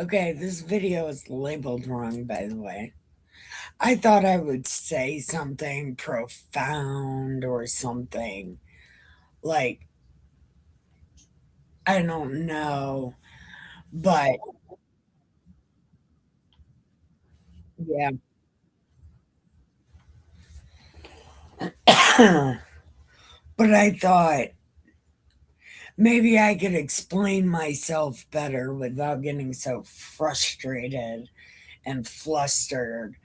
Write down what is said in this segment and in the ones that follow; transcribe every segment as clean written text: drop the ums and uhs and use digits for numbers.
Okay, this video is labeled wrong, by the way. I thought I would say something profound or something like, I don't know, but yeah. But I thought maybe I could explain myself better without getting so frustrated and flustered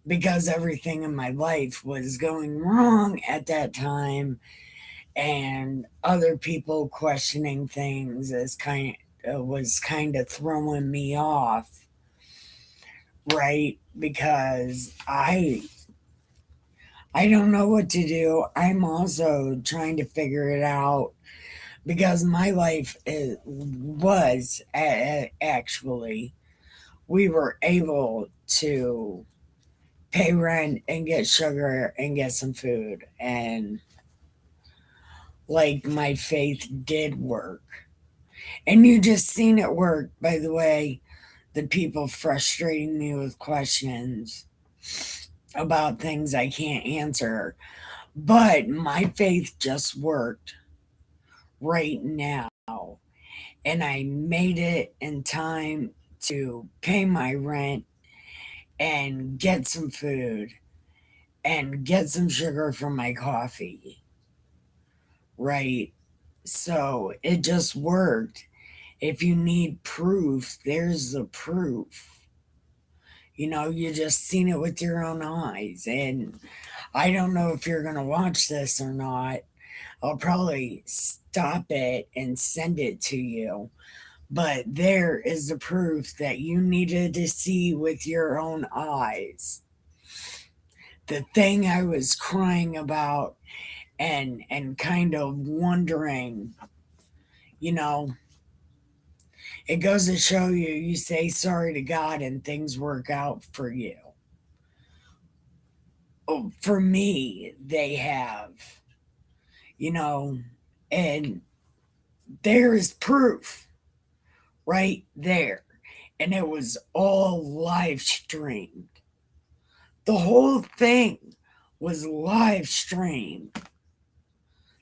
because everything in my life was going wrong at that time and other people questioning things was kind of throwing me off, right? Because I don't know what to do. I'm also trying to figure it out because my life actually we were able to pay rent and get sugar and get some food, and like my faith did work. And you just seen it work, by the way, the people frustrating me with questions about things I can't answer. But my faith just worked right now. And I made it in time to pay my rent and get some food and get some sugar for my coffee. Right? So it just worked. If you need proof, there's the proof. You just seen it with your own eyes. And I don't know if you're going to watch this or not. I'll probably stop it and send it to you. But there is the proof that you needed to see with your own eyes. The thing I was crying about and kind of wondering, you know, it goes to show you, you say sorry to God and things work out for you. Oh, for me, they have, you know, and there is proof right there. And it was all live streamed. The whole thing was live streamed.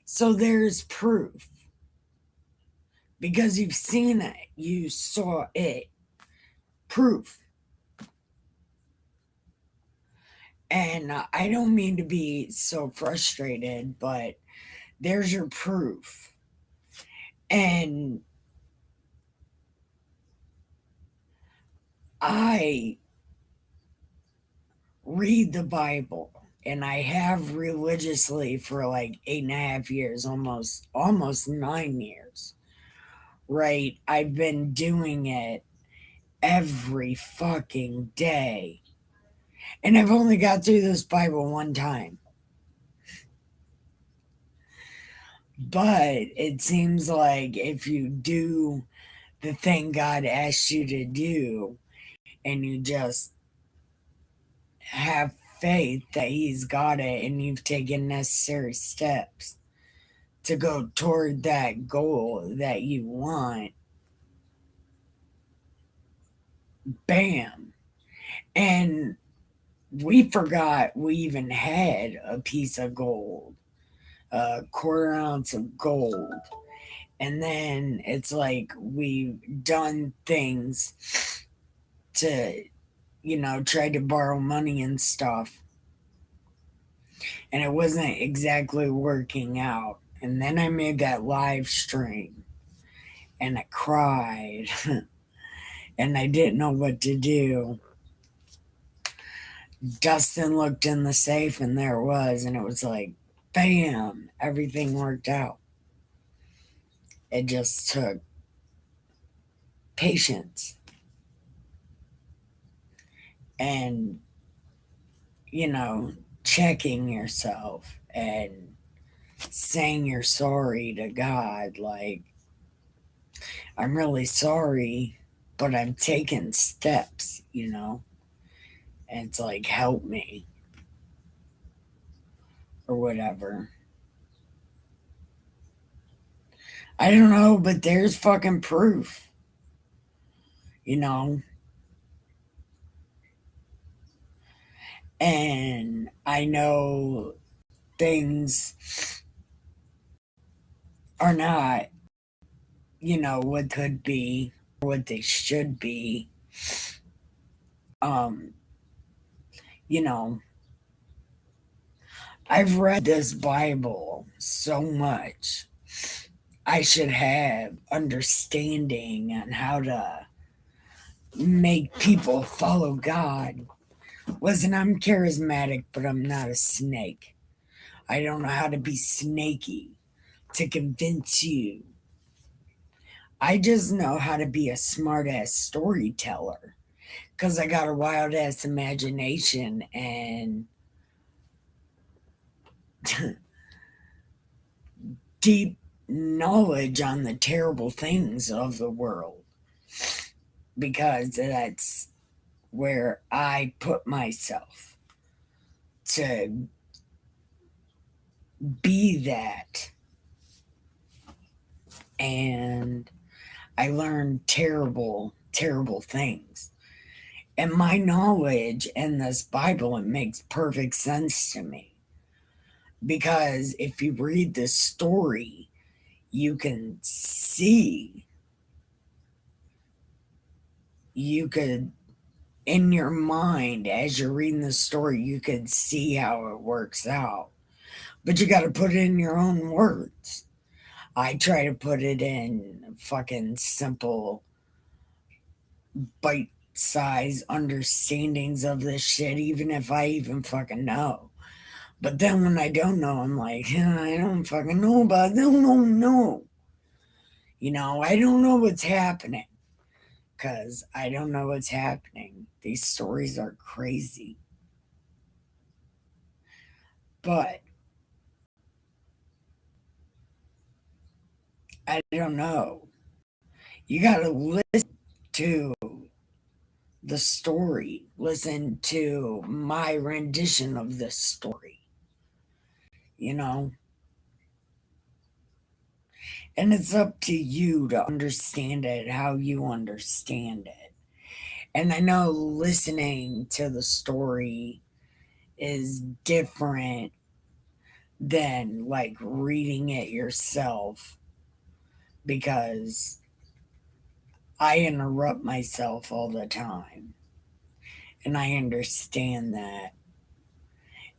So there's proof because you've seen it, you saw it. Proof. And I don't mean to be so frustrated, but there's your proof. And I read the Bible, and I have religiously for like 8.5 years, almost 9 years. Right? I've been doing it every fucking day. And I've only got through this Bible one time. But it seems like if you do the thing God asks you to do and you just have faith that He's got it and you've taken necessary steps to go toward that goal that you want, bam. And we forgot we even had a piece of gold, a quarter ounce of gold. And then it's like we've done things to, try to borrow money and stuff. And it wasn't exactly working out. And then I made that live stream and I cried and I didn't know what to do. Dustin looked in the safe and there it was. And it was like, bam, everything worked out. It just took patience and, you know, checking yourself and saying you're sorry to God. Like, I'm really sorry, but I'm taking steps. And it's like, help me or whatever. I don't know, but there's fucking proof. you know? And I know things are not, what could be or what they should be. Um, you know, I've read this Bible so much. I should have understanding on how to make people follow God. Listen, I'm charismatic, but I'm not a snake. I don't know how to be snaky to convince you. I just know how to be a smart ass storyteller because I got a wild ass imagination and deep knowledge on the terrible things of the world because that's where I put myself to be that. And I learned terrible, terrible things. And my knowledge in this Bible, it makes perfect sense to me. Because if you read the story, you can see, you could, in your mind, as you're reading the story, you could see how it works out. But you got to put it in your own words. I try to put it in fucking simple, bite size understandings of this shit, even if I even fucking know. But then when I don't know, I'm like, I don't fucking know about it. I don't know. I don't know what's happening because I don't know what's happening. These stories are crazy. But I don't know. You got to listen to the story, listen to my rendition of the story, you know? And it's up to you to understand it how you understand it. And I know listening to the story is different than like reading it yourself because I interrupt myself all the time. And I understand that.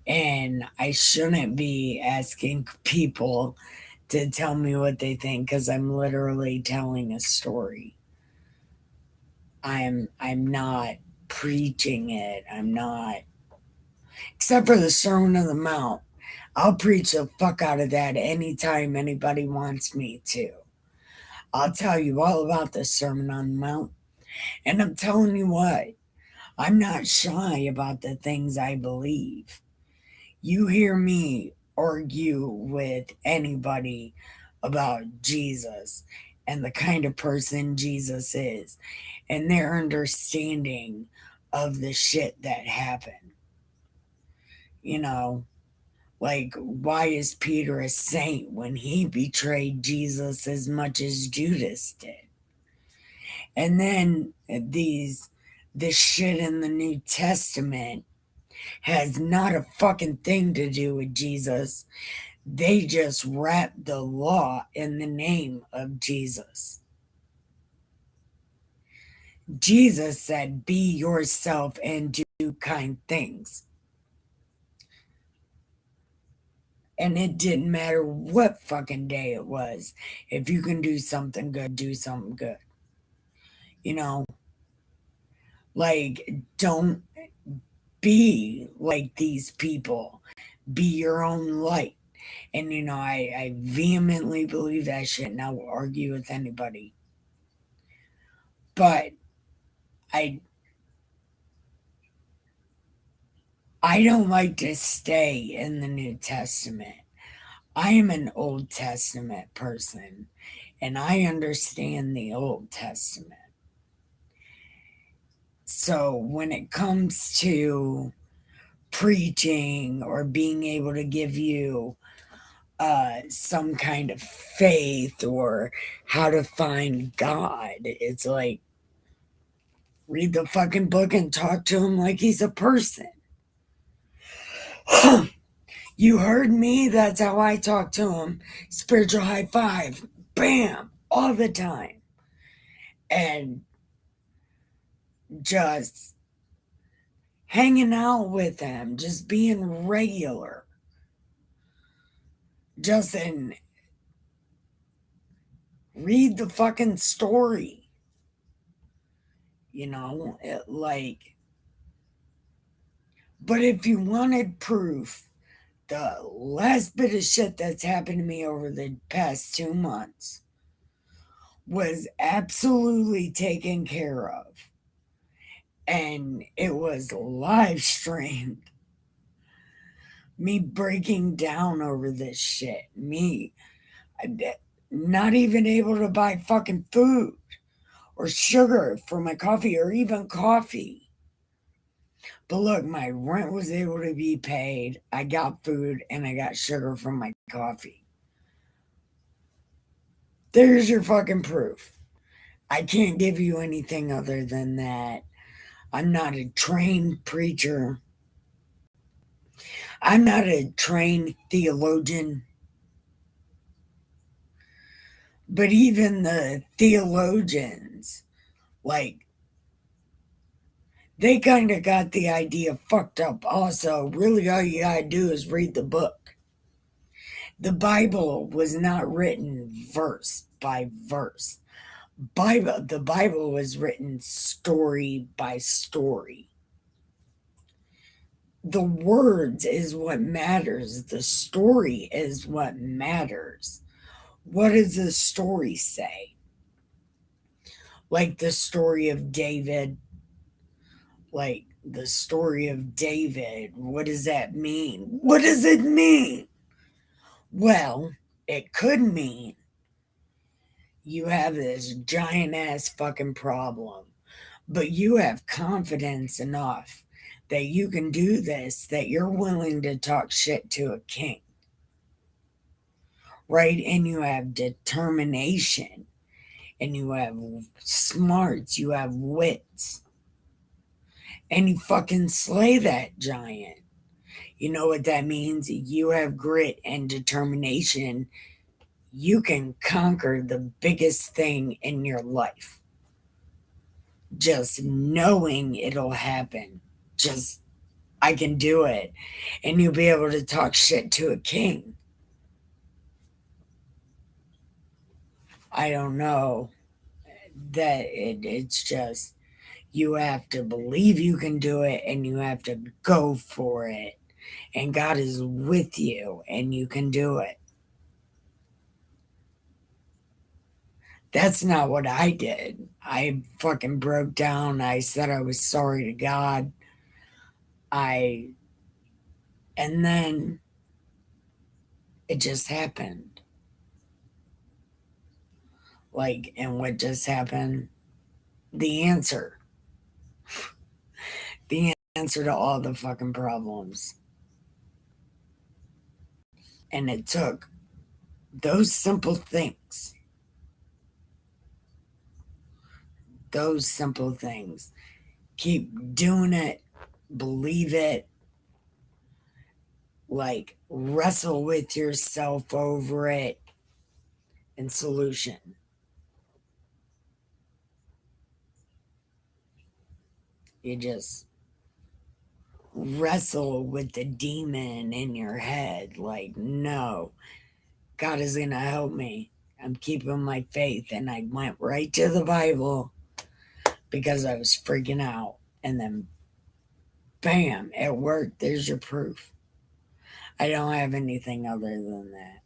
And I shouldn't be asking people to tell me what they think because I'm literally telling a story. I'm not preaching it. I'm not, except for the Sermon on the Mount. I'll preach the fuck out of that anytime anybody wants me to. I'll tell you all about the Sermon on the Mount. And I'm telling you what, I'm not shy about the things I believe. You hear me argue with anybody about Jesus and the kind of person Jesus is and their understanding of the shit that happened. You know, like, why is Peter a saint when he betrayed Jesus as much as Judas did? And then this shit in the New Testament has not a fucking thing to do with Jesus. They just wrap the law in the name of Jesus. Jesus said, be yourself and do kind things. And it didn't matter what fucking day it was. If you can do something good, do something good. You know, like, don't be like these people. Be your own light. And, I vehemently believe that shit, and I will argue with anybody. But I I don't like to stay in the New Testament. I am an Old Testament person, and I understand the Old Testament. So when it comes to preaching or being able to give you some kind of faith or how to find God, it's like Read the fucking book and talk to him like he's a person. You heard me, that's how I talk to him. Spiritual high five. Bam. All the time. And just hanging out with him, just being regular. Just in read the fucking story. Like, but if you wanted proof, the last bit of shit that's happened to me over the past 2 months was absolutely taken care of. And it was live streamed. Me breaking down over this shit. Me not even able to buy fucking food or sugar for my coffee or even coffee. But look, my rent was able to be paid. I got food and I got sugar from my coffee. There's your fucking proof. I can't give you anything other than that. I'm not a trained preacher. I'm not a trained theologian. But even the theologians, like, they kind of got the idea fucked up also. Really, all you gotta do is read the book. The Bible was not written verse by verse. The Bible was written story by story. The words is what matters. The story is what matters. What does the story say? Like the story of David. Like the story of David. What does that mean? What does it mean? Well, it could mean you have this giant ass fucking problem, but you have confidence enough that you can do this, that you're willing to talk shit to a king, right? And you have determination, and you have smarts, you have wits, and you fucking slay that giant. You know what that means? You have grit and determination. You can conquer the biggest thing in your life. Just knowing it'll happen. Just, I can do it. And you'll be able to talk shit to a king. I don't know. It's just, you have to believe you can do it and you have to go for it. And God is with you and you can do it. That's not what I did. I fucking broke down. I said I was sorry to God. I, and then it just happened. Like, and what just happened? The answer. The answer to all the fucking problems. And it took those simple things. Those simple things. Keep doing it. Believe it. Like, wrestle with yourself over it. And solution. You just wrestle with the demon in your head. Like, no, God is going to help me. I'm keeping my faith. And I went right to the Bible because I was freaking out. And then, bam, it worked. There's your proof. I don't have anything other than that.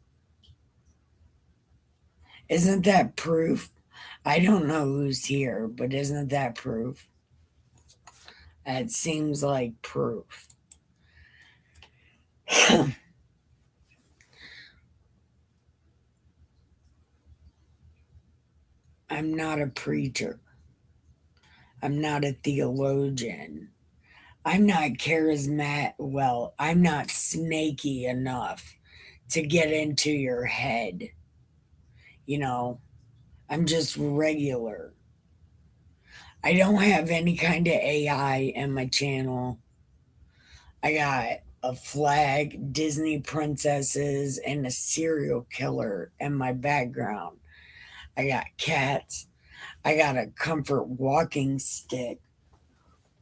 Isn't that proof? I don't know who's here, but isn't that proof? It seems like proof. I'm not a preacher. I'm not a theologian. I'm not charismatic. Well, I'm not snaky enough to get into your head. You know, I'm just regular. I don't have any kind of AI in my channel. I got a flag, Disney princesses, and a serial killer in my background. I got cats. I got a comfort walking stick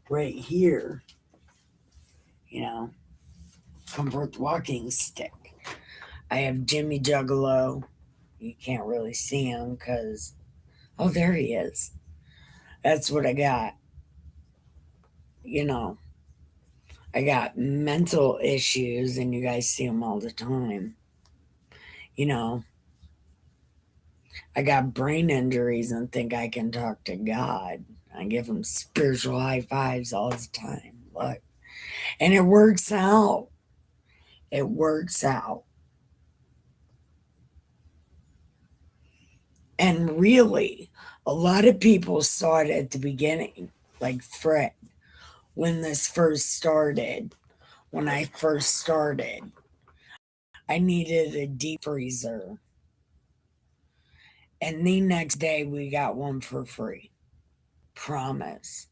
right here, you know, comfort walking stick. I have Jimmy Juggalo. You can't really see him because, oh, there he is. That's what I got. You know, I got mental issues, and you guys see them all the time. You know, I got brain injuries and think I can talk to God. I give him spiritual high fives all the time. Look. And it works out. It works out. And really, a lot of people saw it at the beginning, like Fred, when this first started. When I first started, I needed a deep freezer. And the next day, we got one for free. Promise.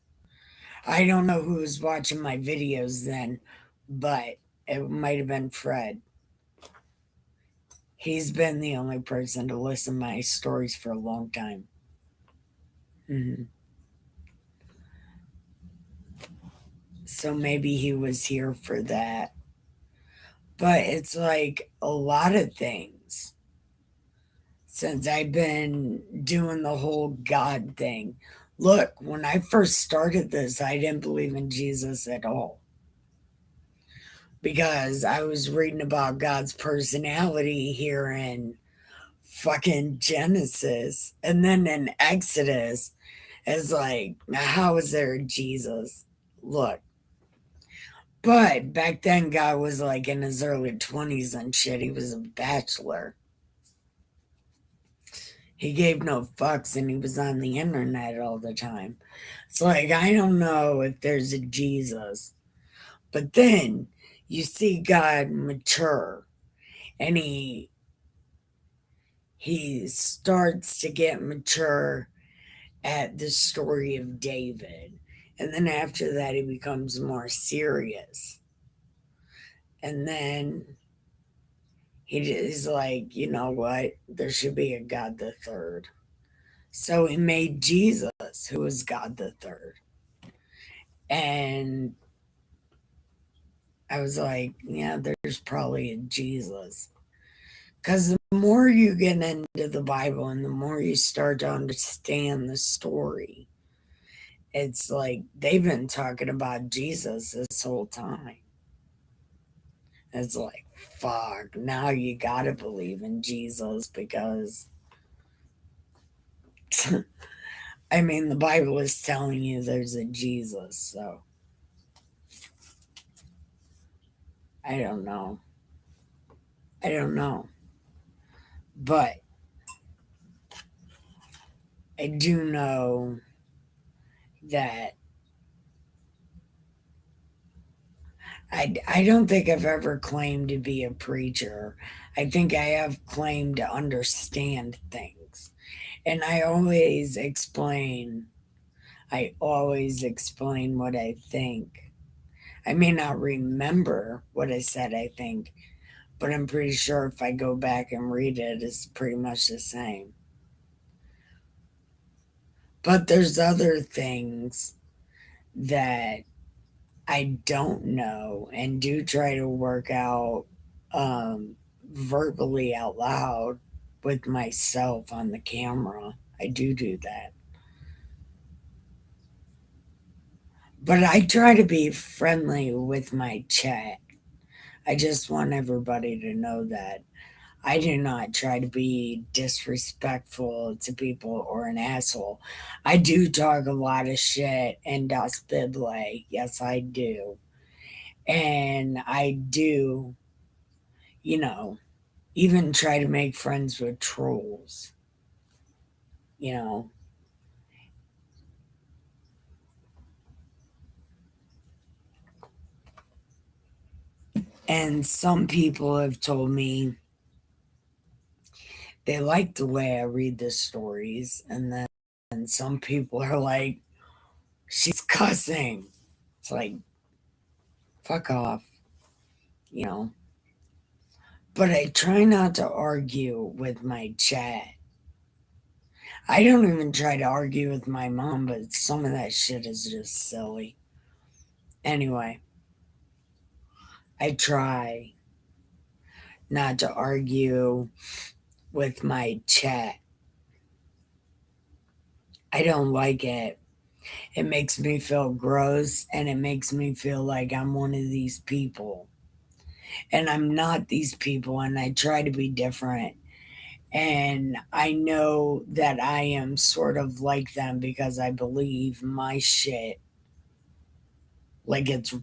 I don't know who was watching my videos then, but it might have been Fred. He's been the only person to listen to my stories for a long time. Mhm. So maybe he was here for that. But it's like a lot of things since I've been doing the whole God thing. Look, when I first started this, I didn't believe in Jesus at all because I was reading about God's personality here in fucking Genesis and then in Exodus. It's like, how is there a Jesus? Look. But back then, God was like in his early 20s and shit. He was a bachelor. He gave no fucks and he was on the internet all the time. It's like, I don't know if there's a Jesus. But then you see God mature and he starts to get mature at the story of David. And then after that, he becomes more serious. And then he's like, you know what? There should be a God the third. So he made Jesus, who was God the third. And I was like, yeah, there's probably a Jesus. Because the more you get into the Bible and the more you start to understand the story, it's like they've been talking about Jesus this whole time. It's like, fuck, now you gotta believe in Jesus because, I mean, the Bible is telling you there's a Jesus, so I don't know. I don't know. But I do know that I don't think I've ever claimed to be a preacher. I think I have claimed to understand things. And I always explain what I think. I may not remember what I said, I think, but I'm pretty sure if I go back and read it, it's pretty much the same. But there's other things that I don't know and do try to work out verbally out loud with myself on the camera. I do that. But I try to be friendly with my chat. I just want everybody to know that I do not try to be disrespectful to people or an asshole. I do talk a lot of shit and das Bible. Yes, I do. And I do, you know, even try to make friends with trolls, you know. And some people have told me they like the way I read the stories. And then some people are like, she's cussing. It's like, fuck off, you know. But I try not to argue with my chat. I don't even try to argue with my mom, but some of that shit is just silly. Anyway, I try not to argue with my chat. I don't like it. It makes me feel gross and it makes me feel like I'm one of these people. And I'm not these people, and I try to be different. And I know that I am sort of like them because I believe my shit like it's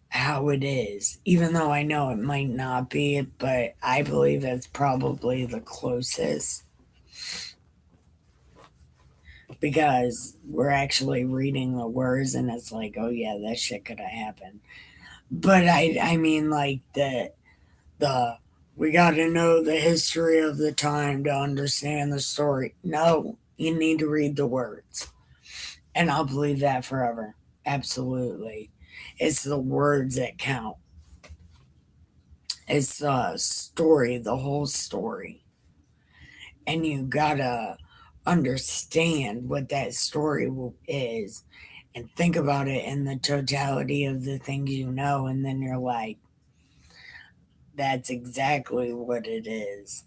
how it is. Even though I know it might not be, but I believe it's probably the closest because we're actually reading the words and it's like, oh yeah, that shit could have happened. But I mean like the we got to know the history of the time to understand the story. No, you need to read the words. And I'll believe that forever. Absolutely. It's the words that count. It's the story, the whole story. And you gotta understand what that story is and think about it in the totality of the things you know. And then you're like, that's exactly what it is.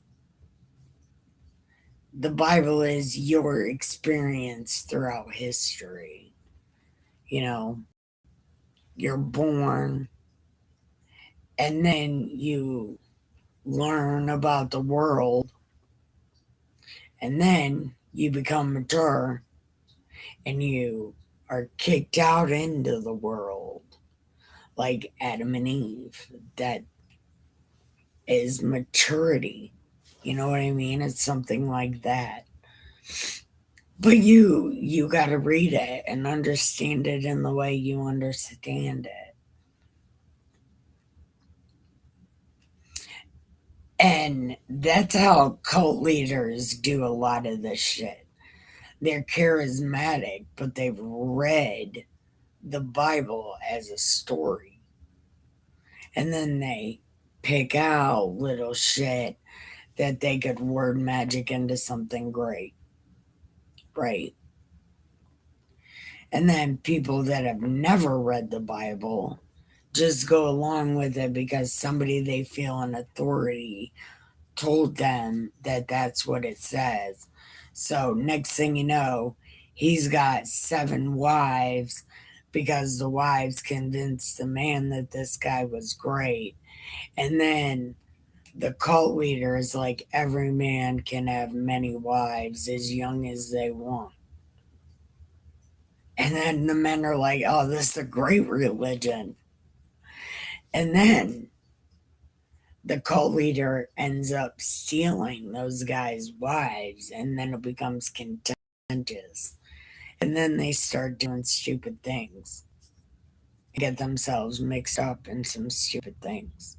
The Bible is your experience throughout history. You know, you're born and then you learn about the world and then you become mature and you are kicked out into the world like Adam and Eve. That is maturity. You know what I mean? It's something like that. But you got to read it and understand it in the way you understand it. And that's how cult leaders do a lot of this shit. They're charismatic, but they've read the Bible as a story. And then they pick out little shit that they could word magic into something great. Right. And then people that have never read the Bible just go along with it because somebody they feel in authority told them that that's what it says. So next thing you know, he's got 7 wives because the wives convinced the man that this guy was great. And then the cult leader is like, every man can have many wives as young as they want. And then the men are like, oh, this is a great religion. And then the cult leader ends up stealing those guys' wives, and then it becomes contentious. And then they start doing stupid things, get themselves mixed up in some stupid things.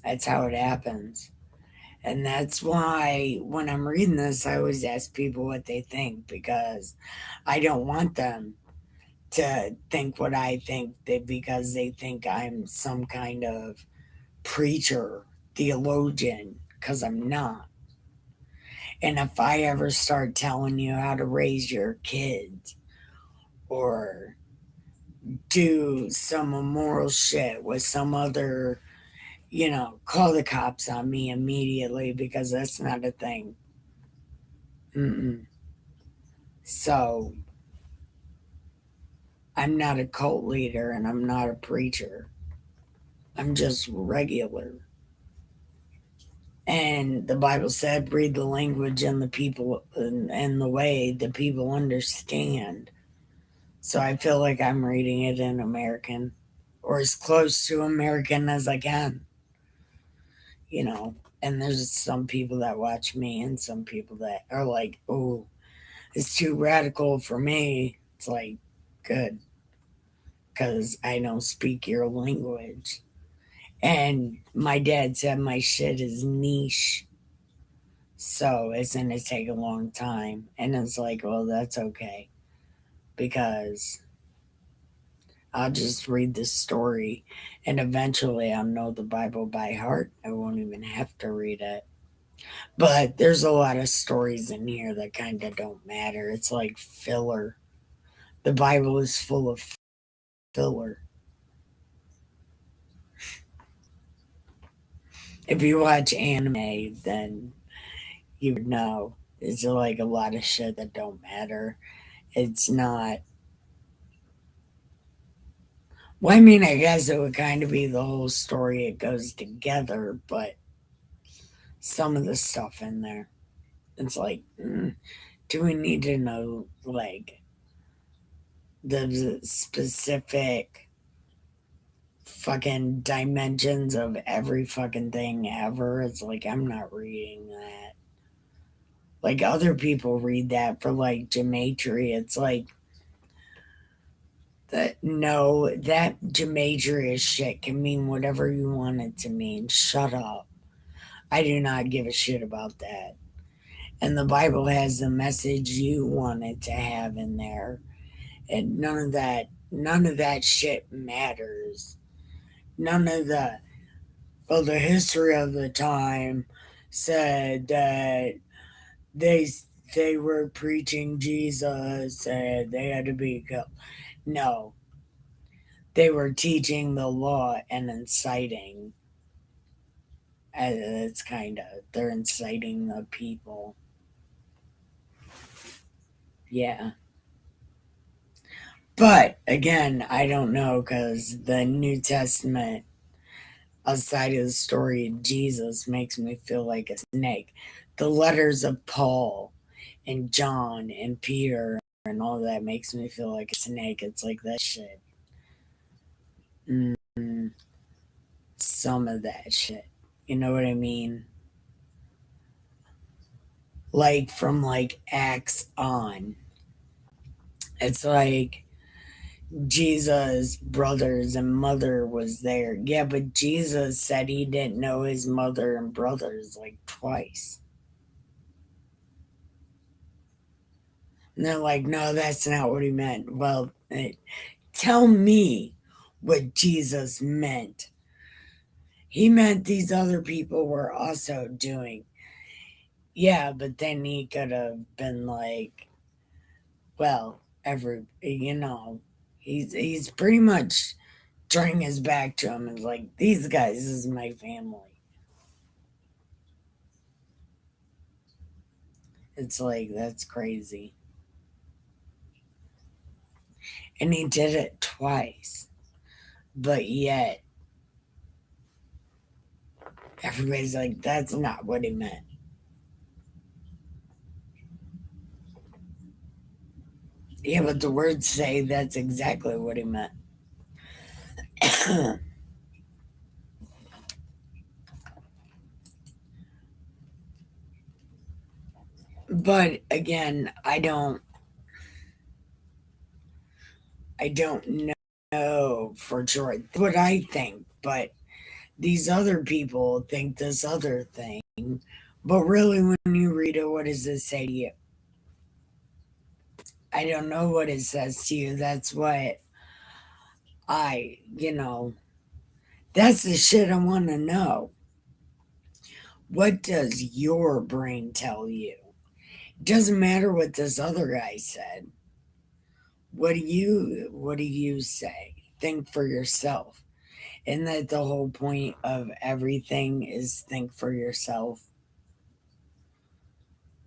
That's how it happens. And that's why when I'm reading this, I always ask people what they think because I don't want them to think what I think because they think I'm some kind of preacher, theologian, because I'm not. And if I ever start telling you how to raise your kids or do some immoral shit with some other, call the cops on me immediately because that's not a thing. Mm-mm. So I'm not a cult leader and I'm not a preacher. I'm just regular. And the Bible said, read the language and the people and the way the people understand. So I feel like I'm reading it in American or as close to American as I can, you know. And there's some people that watch me and some people that are like, oh, it's too radical for me. It's like, good, because I don't speak your language. And my dad said my shit is niche. So it's going to take a long time. And it's like, well, that's okay. because I'll just read the story and eventually I'll know the Bible by heart. I won't even have to read it. But there's a lot of stories in here that kind of don't matter. It's like filler. The Bible is full of filler. If you watch anime, then you would know. It's like a lot of shit that don't matter. It's not. Well, I mean, I guess it would kind of be the whole story. It goes together, but some of the stuff in there, it's like, do we need to know, like, the specific fucking dimensions of every fucking thing ever? It's like, I'm not reading that. Like, other people read that for, like, gematria. It's like, that no, that gematria shit can mean whatever you want it to mean. Shut up. I do not give a shit about that. And the Bible has the message you want it to have in there. And none of that shit matters. None of the, well, the history of the time said that they they were preaching Jesus and they had to be killed. No, they were teaching the law and inciting. It's kind of, they're inciting the people. Yeah. But again, I don't know because the New Testament, outside of the story of Jesus, makes me feel like a snake. The letters of Paul and John and Peter and all that makes me feel like a snake. It's like that shit. Mm, some of that shit. You know what I mean? Like from like Acts on. It's like Jesus' brothers and mother was there. Yeah, but Jesus said he didn't know his mother and brothers like twice. And they're like, no, that's not what he meant. Well, tell me what Jesus meant. He meant these other people were also doing. Yeah, but then he could have been like, well, he's pretty much turning his back to him and like, these guys is my family. It's like, that's crazy. And he did it twice. But yet, everybody's like, that's not what he meant. Yeah, but the words say that's exactly what he meant. But again, I don't know for sure what I think, but these other people think this other thing. But really, when you read it, what does it say to you? I don't know what it says to you. That's what I, that's the shit I want to know. What does your brain tell you? It doesn't matter what this other guy said. What do you say? Think for yourself. Isn't that the whole point of everything is think for yourself?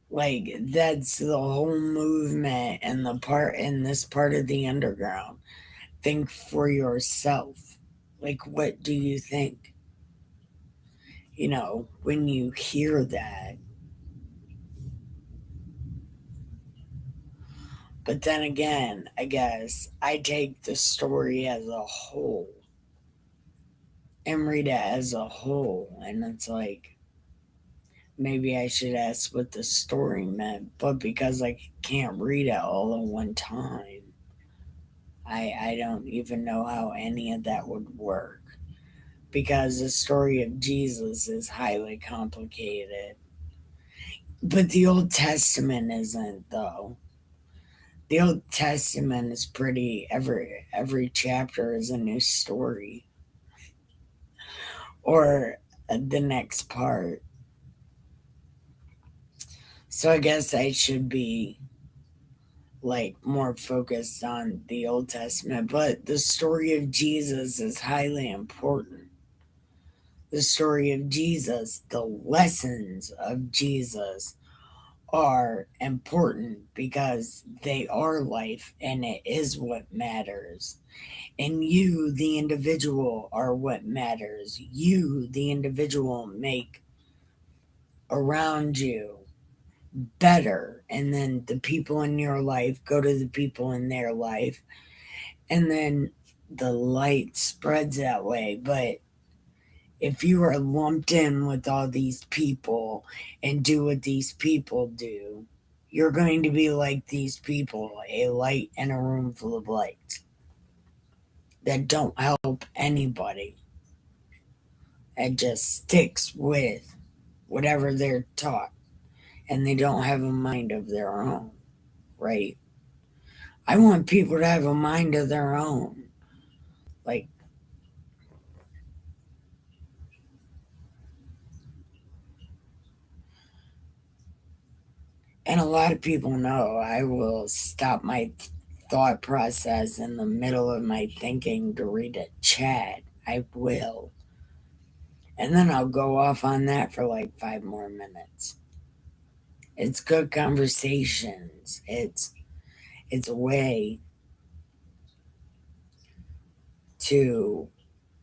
Like that's the whole movement and the part in this part of the underground. Think for yourself. Like what do you think? When you hear that. But then again, I guess I take the story as a whole and read it as a whole. And it's like, maybe I should ask what the story meant. But because I can't read it all at one time, I don't even know how any of that would work. Because the story of Jesus is highly complicated. But the Old Testament isn't, though. The Old Testament is pretty, every chapter is a new story, or the next part. So I guess I should be like more focused on the Old Testament, but the story of Jesus is highly important. The story of Jesus, the lessons of Jesus are important because they are life and it is what matters. And you, the individual, are what matters. You, the individual, make around you better. And then the people in your life go to the people in their life. And then the light spreads that way. But if you are lumped in with all these people and do what these people do, you're going to be like these people, a light in a room full of lights that don't help anybody. It just sticks with whatever they're taught and they don't have a mind of their own, right? I want people to have a mind of their own. Like, and a lot of people know I will stop my thought process in the middle of my thinking to read a chat. I will. And then I'll go off on that for like 5 more minutes. It's good conversations. It's a way to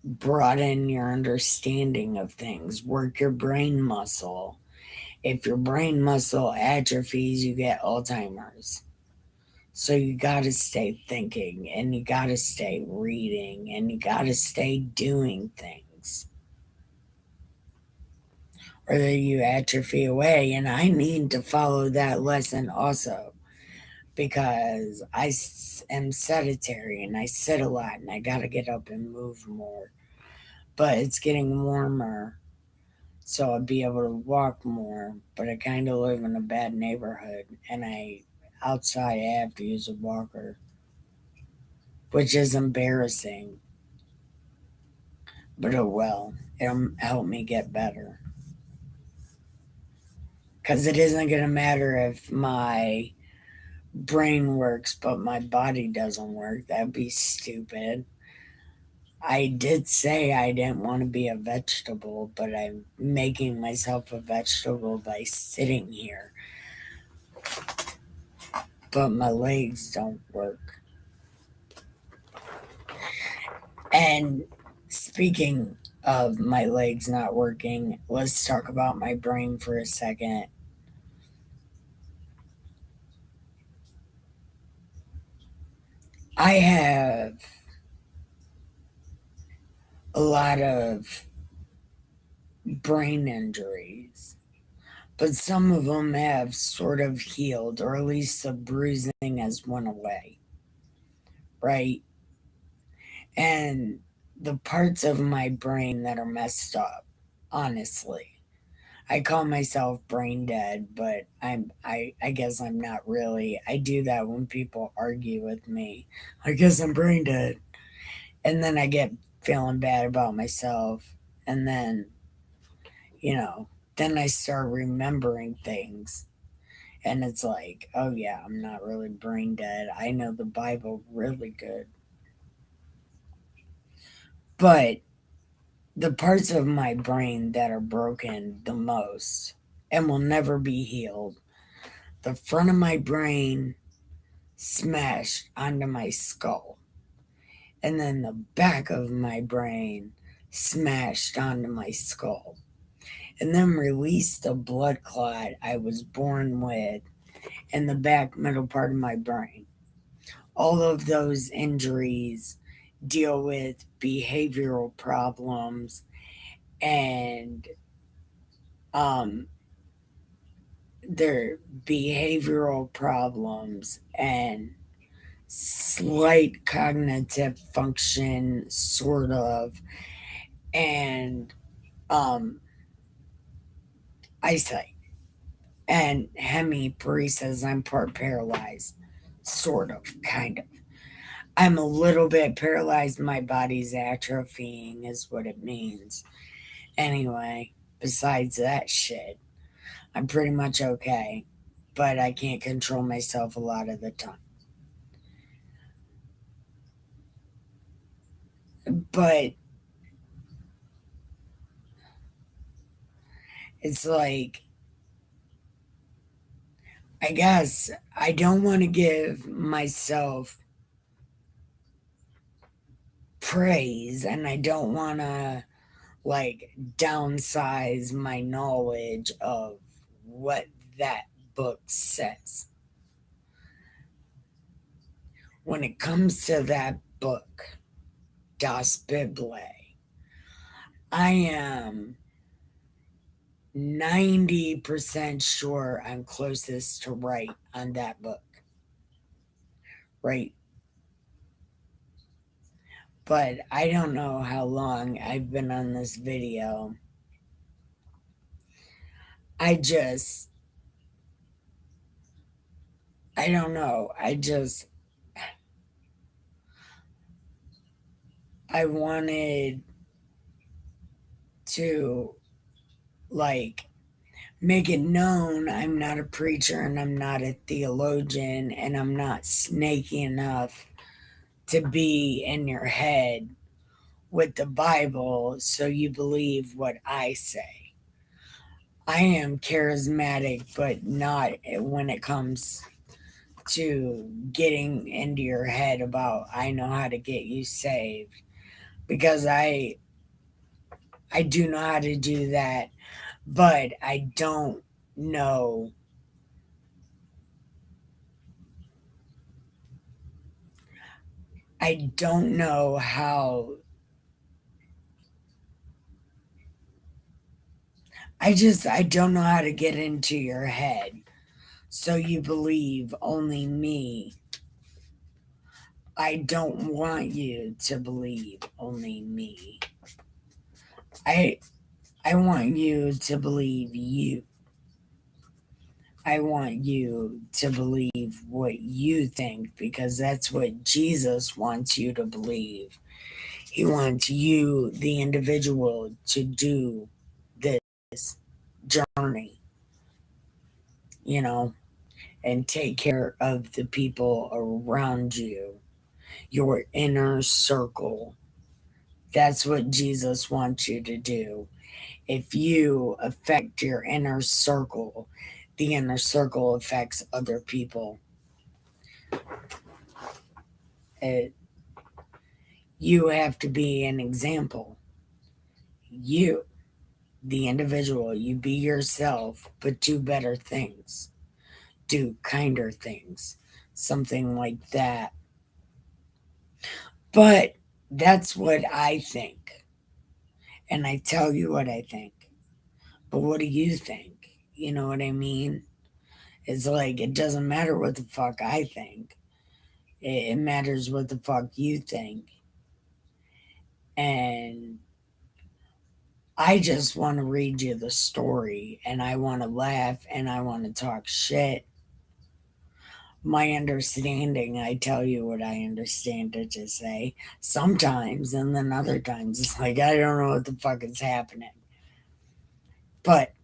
broaden your understanding of things, work your brain muscle. If your brain muscle atrophies, you get Alzheimer's. So you got to stay thinking and you got to stay reading and you got to stay doing things. Or that you atrophy away. And I need to follow that lesson also because am sedentary and I sit a lot and I got to get up and move more. But it's getting warmer, so I'll be able to walk more. But I kind of live in a bad neighborhood and outside I have to use a walker, which is embarrassing. But oh well, it'll help me get better. Because it isn't going to matter if my brain works but my body doesn't work. That'd be stupid. I did say I didn't want to be a vegetable, but I'm making myself a vegetable by sitting here. But my legs don't work. And speaking of my legs not working, let's talk about my brain for a second. I have a lot of brain injuries, but some of them have sort of healed, or at least the bruising has went away, right? And the parts of my brain that are messed up, honestly, I call myself brain dead, but I guess I'm not really. I do that when people argue with me. I guess I'm brain dead. And then I get feeling bad about myself. And then, you know, then I start remembering things. And it's like, oh yeah, I'm not really brain dead. I know the Bible really good. But the parts of my brain that are broken the most and will never be healed, the front of my brain smashed onto my skull, and then the back of my brain smashed onto my skull, and then released a blood clot I was born with in the back middle part of my brain. All of those injuries deal with behavioral problems and um, their behavioral problems and slight cognitive function, sort of, and um, eyesight. And hemiparesis, I'm part paralyzed. Sort of, kind of. I'm a little bit paralyzed. My body's atrophying, is what it means. Anyway, besides that shit, I'm pretty much okay. But I can't control myself a lot of the time. But it's like, I guess I don't want to give myself praise and I don't want to like downsize my knowledge of what that book says. When it comes to that book, Das Bible, I am 90% sure I'm closest to right on that book. Right. But I don't know how long I've been on this video. I just, I don't know. I wanted to like make it known I'm not a preacher and I'm not a theologian and I'm not snaky enough to be in your head with the Bible so you believe what I say. I am charismatic, but not when it comes to getting into your head about I know how to get you saved because I do know how to do that, but know I don't know how I don't know how to get into your head so you believe only me. I don't want you to believe only me. I I want you to believe you. I want you to believe what you think because that's what Jesus wants you to believe. He wants you, the individual, to do this journey, you know, and take care of the people around you, your inner circle. That's what Jesus wants you to do. If you affect your inner circle, the inner circle affects other people. It, you have to be an example. You, the individual, you be yourself, but do better things, do kinder things, something like that. But that's what I think. And I tell you what I think. But what do you think? You know what I mean? It's like, it doesn't matter what the fuck I think. It matters what the fuck you think. And I just want to read you the story and I want to laugh and I want to talk shit. My understanding, I tell you what I understand it to say sometimes, and then other times it's like, I don't know what the fuck is happening. But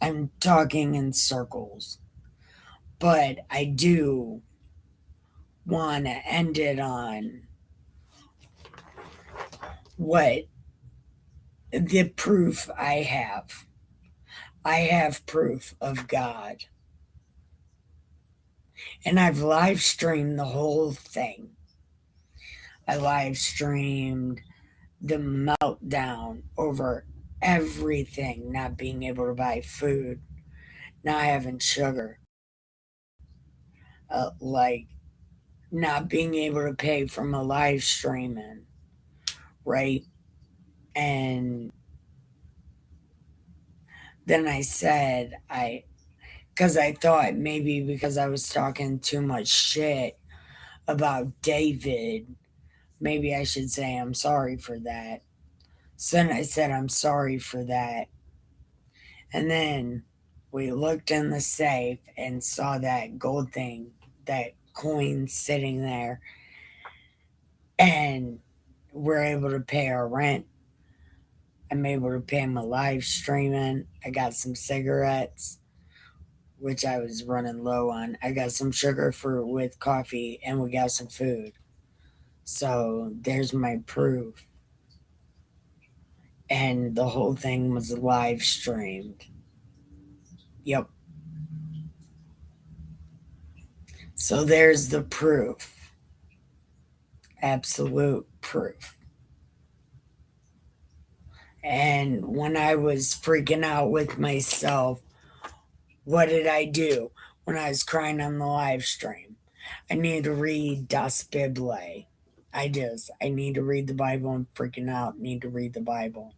I'm talking in circles. But I do want to end it on what the proof I have. I have proof of God. And I've live streamed the whole thing. I live streamed the meltdown over everything, not being able to buy food, not having sugar, like not being able to pay for my live streaming, right? And then I said, because I thought maybe because I was talking too much shit about David, maybe I should say I'm sorry for that. So then I said, I'm sorry for that. And then we looked in the safe and saw that gold thing, that coins sitting there, and we're able to pay our rent. I'm able to pay my live streaming. I got some cigarettes, which I was running low on. I got some sugar for with coffee, and we got some food. So there's my proof. And the whole thing was live streamed. Yep. So there's the proof. Absolute proof. And when I was freaking out with myself, what did I do when I was crying on the live stream? I need to read Das Bible. I need to read the Bible. I'm freaking out. Need to read the Bible.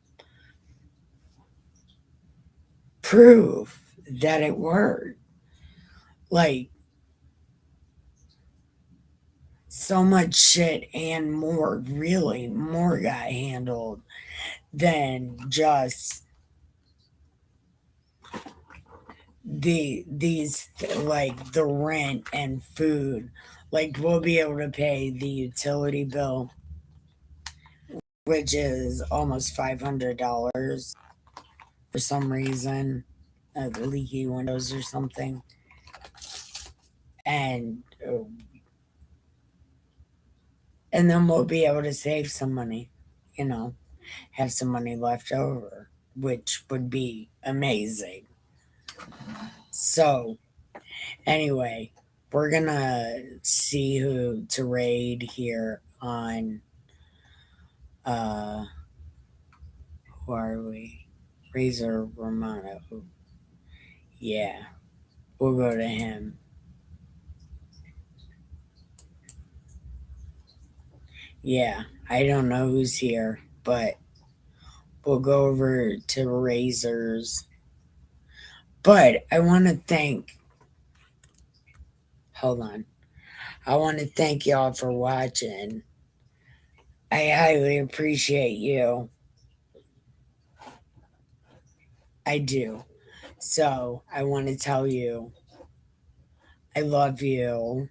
Proof that it worked. Like, so much shit and more, really, more got handled than just these like the rent and food. Like, we'll be able to pay the utility bill, which is almost $500 for some reason, the leaky windows or something, and and then we'll be able to save some money, you know, have some money left over, which would be amazing. So anyway, we're gonna see who to raid here on uh who are we? Razor Romano. Yeah, we'll go to him. Yeah, I don't know who's here, but we'll go over to Razors. But I want to thank, hold on. I want to thank y'all for watching. I highly appreciate you. I do. So I want to tell you, I love you.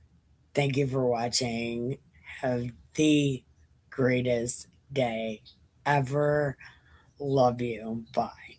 Thank you for watching. Have the greatest day ever. Love you. Bye.